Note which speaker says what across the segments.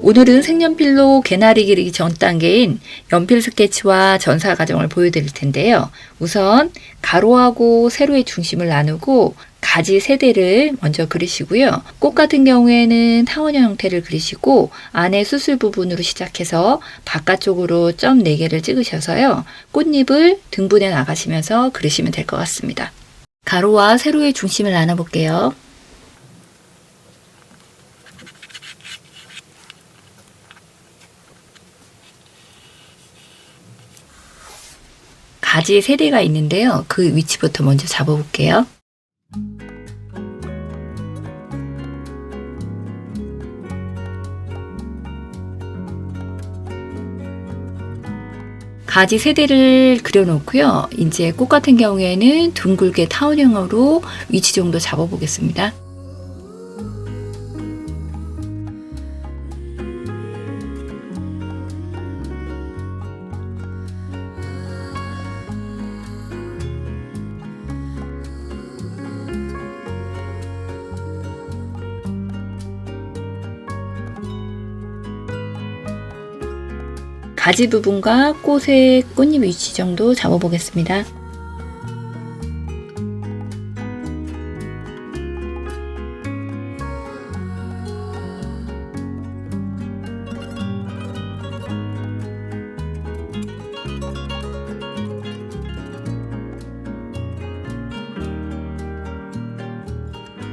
Speaker 1: 오늘은 색연필로 개나리 그리기 전 단계인 연필 스케치와 전사 과정을 보여드릴 텐데요. 우선 가로하고 세로의 중심을 나누고 가지 3대를 먼저 그리시고요. 꽃 같은 경우에는 타원형 형태를 그리시고 안에 수술 부분으로 시작해서 바깥쪽으로 점 4개를 찍으셔서요. 꽃잎을 등분해 나가시면서 그리시면 될 것 같습니다. 가로와 세로의 중심을 나눠볼게요. 가지 3대가 있는데요. 그 위치부터 먼저 잡아볼게요. 가지 3대를 그려놓고요. 이제 꽃 같은 경우에는 둥글게 타원형으로 위치 정도 잡아보겠습니다. 가지 부분과 꽃의 꽃잎 위치 정도 잡아보겠습니다.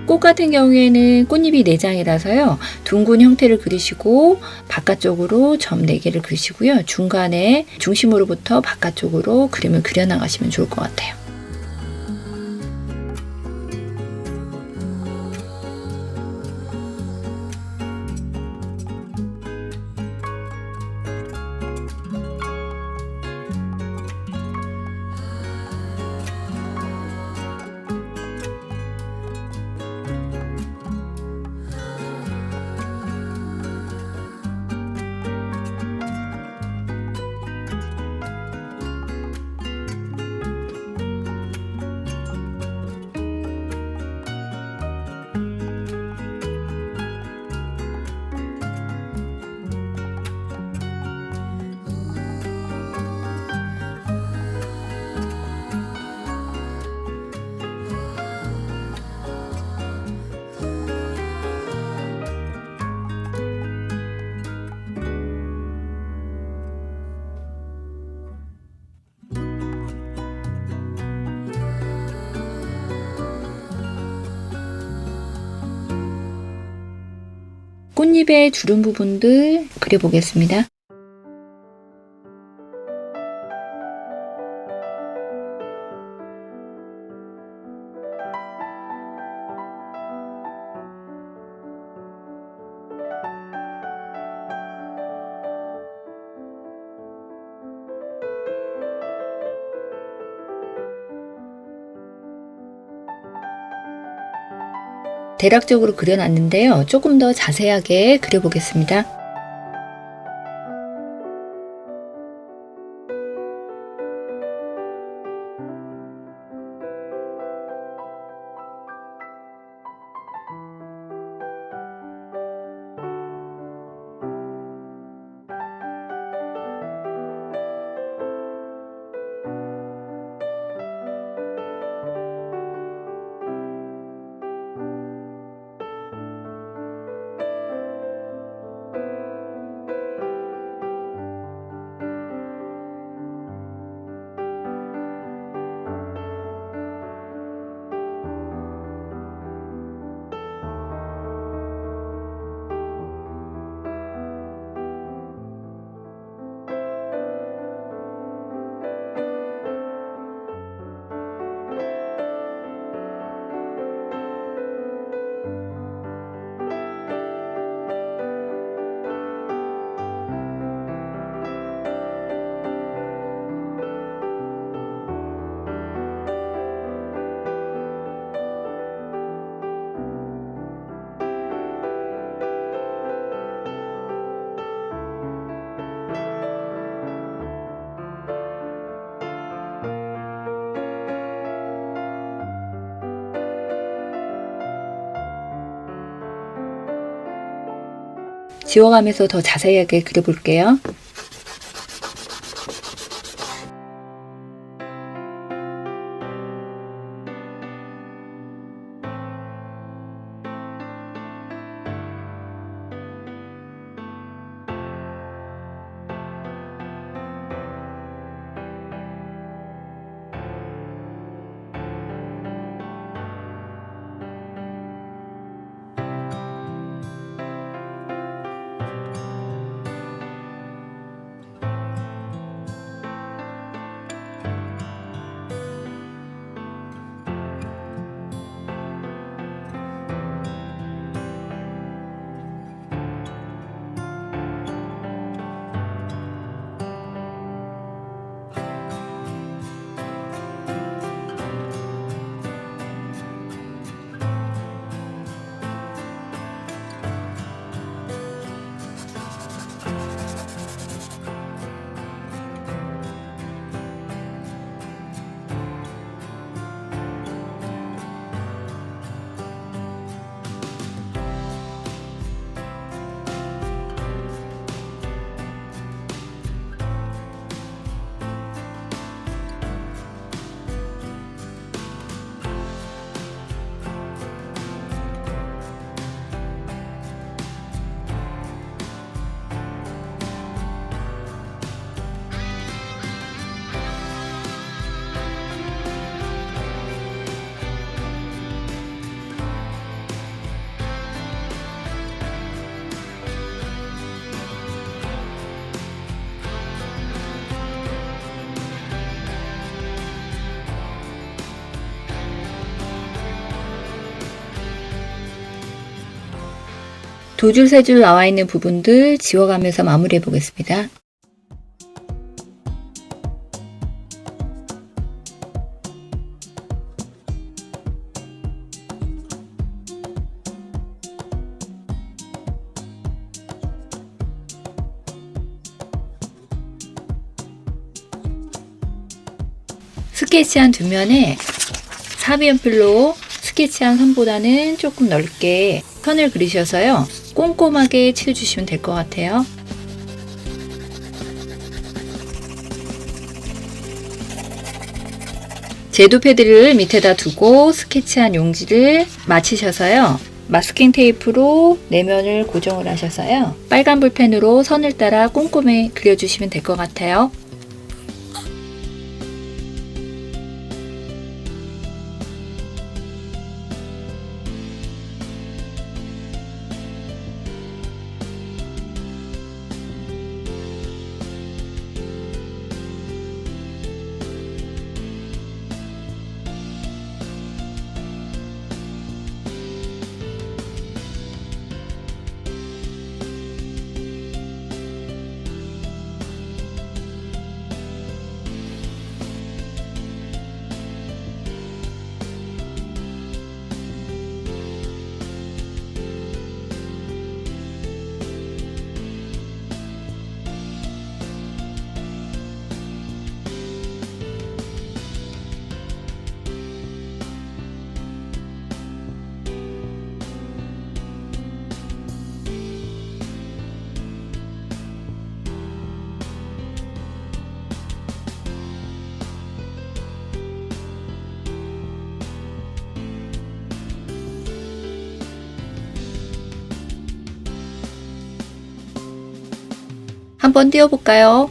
Speaker 1: 꽃 같은 경우에는 꽃잎이 4장이라서요. 둥근 형태를 그리시고 바깥쪽으로 점 4개를 그리시고요. 중간에 중심으로부터 바깥쪽으로 그림을 그려나가시면 좋을 것 같아요. 꽃잎의 주름 부분들 그려보겠습니다. 대략적으로 그려놨는데요. 조금 더 자세하게 그려보겠습니다. 지워가면서 더 자세하게 그려볼게요. 두 줄, 세 줄 나와 있는 부분들 지워가면서 마무리해 보겠습니다. 스케치한 뒷면에 사비연필로 스케치한 선보다는 조금 넓게 선을 그리셔서요. 꼼꼼하게 칠해주시면 될 것 같아요. 제도 패드를 밑에다 두고 스케치한 용지를 맞추셔서요. 마스킹 테이프로 내면을 고정을 하셔서요. 빨간 볼펜으로 선을 따라 꼼꼼히 그려주시면 될 것 같아요. 한번 띄워볼까요?